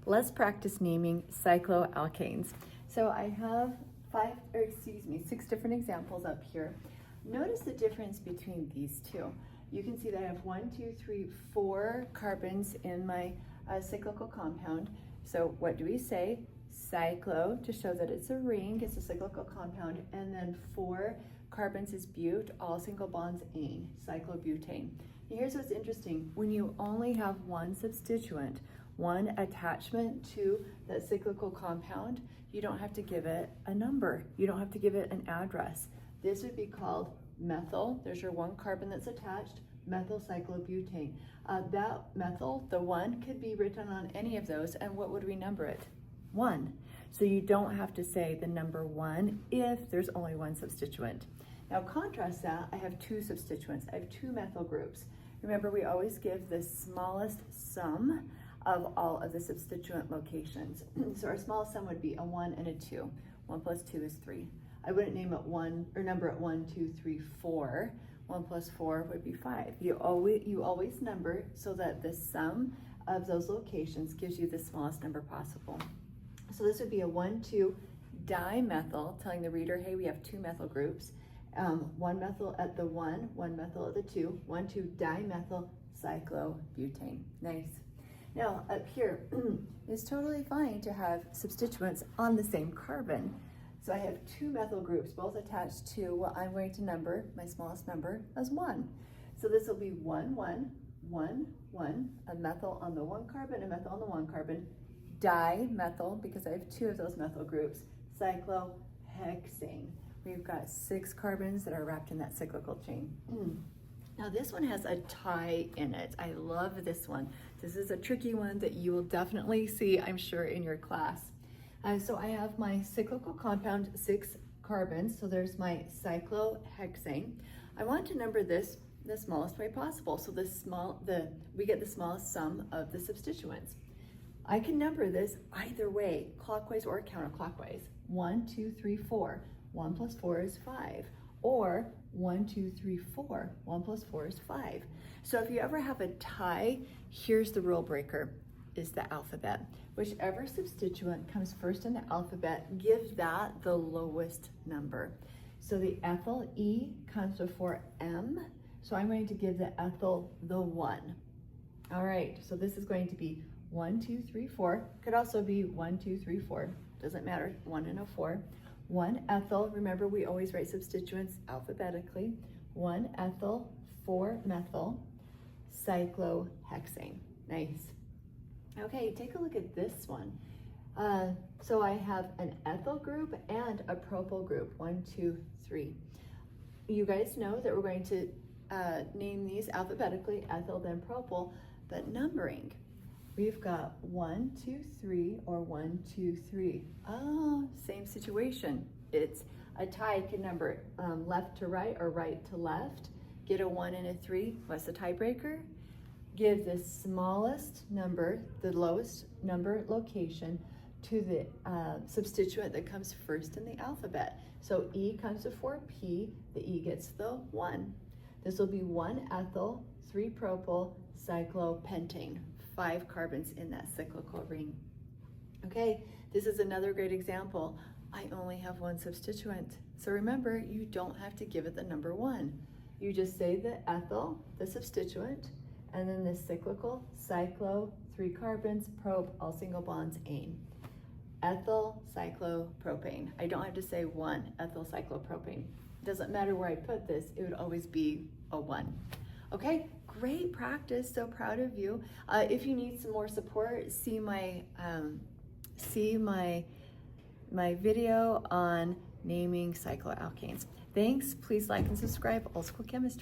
let's practice naming cycloalkanes. So I have 6 different examples up here. Notice the difference between these two. You can see that I have 1, 2, 3, 4 carbons in my cyclical compound. So what do we say? Cyclo, to show that it's a ring, it's a cyclical compound, and then 4 carbons is bute, all single bonds ane, cyclobutane. And here's what's interesting. When you only have one substituent, one attachment to that cyclical compound, you don't have to give it a number. You don't have to give it an address. This would be called methyl. There's your 1 carbon that's attached, methyl cyclobutane. That methyl, the 1, could be written on any of those, and what would we number it? 1. So you don't have to say the number 1 if there's only one substituent. Now contrast that, I have 2 substituents. I have 2 methyl groups. Remember, we always give the smallest sum of all of the substituent locations. So our smallest sum would be a 1 and a 2. 1 plus 2 is 3. I wouldn't name it 1 or number it 1, 2, 3, 4. 1 plus 4 would be 5. You always number so that the sum of those locations gives you the smallest number possible. So this would be a 1,2 dimethyl, telling the reader, hey, we have 2 methyl groups. 1 methyl at the 1, 1 methyl at the 2, 1,2 dimethyl cyclobutane. Nice. Now up here, it's totally fine to have substituents on the same carbon. So I have 2 methyl groups, both attached to what I'm going to number, my smallest number, as 1. So this will be 1, 1, 1, 1, a methyl on the 1 carbon, a methyl on the 1 carbon, dimethyl, because I have 2 of those methyl groups, cyclohexane. We've got 6 carbons that are wrapped in that cyclical chain. Now this one has a tie in it. I love this one. This is a tricky one that you will definitely see, I'm sure, in your class. So I have my cyclical compound, 6 carbons. So there's my cyclohexane. I want to number this the smallest way possible. So we get the smallest sum of the substituents. I can number this either way, clockwise or counterclockwise. 1, 2, 3, 4. 1 plus 4 is 5. Or 1, 2, 3, 4. 1 plus 4 is 5. So if you ever have a tie, here's the rule breaker, is the alphabet. Whichever substituent comes first in the alphabet, give that the lowest number. So the ethyl, E, comes before M. So I'm going to give the ethyl the 1. All right, so this is going to be 1, 2, 3, 4. Could also be 1, 2, 3, 4. Doesn't matter, 1 and a 4. 1 ethyl, remember we always write substituents alphabetically. 1 ethyl, 4 methyl, cyclohexane. Nice. Okay, take a look at this one. So I have an ethyl group and a propyl group, 1, 2, 3. You guys know that we're going to name these alphabetically, ethyl then propyl, but numbering. We've got 1, 2, 3, or 1, 2, 3. Oh, same situation. It's a tie, can number left to right or right to left. Get a 1 and a 3. What's the tiebreaker? Give the smallest number, the lowest number location, to the substituent that comes first in the alphabet. So E comes before P, the E gets the 1. This will be 1 ethyl, 3 propyl, cyclopentane. 5 carbons in that cyclical ring. Okay, this is another great example. I only have 1 substituent. So remember, you don't have to give it the number 1. You just say the ethyl, the substituent, and then the cyclical, cyclo, 3 carbons, prop, all single bonds, ane. Ethyl cyclopropane. I don't have to say 1 ethyl cyclopropane. Doesn't matter where I put this, it would always be a 1. Okay, great practice, so proud of you. If you need some more support, see my video on naming cycloalkanes. Thanks, please like and subscribe, Old School Chemistry.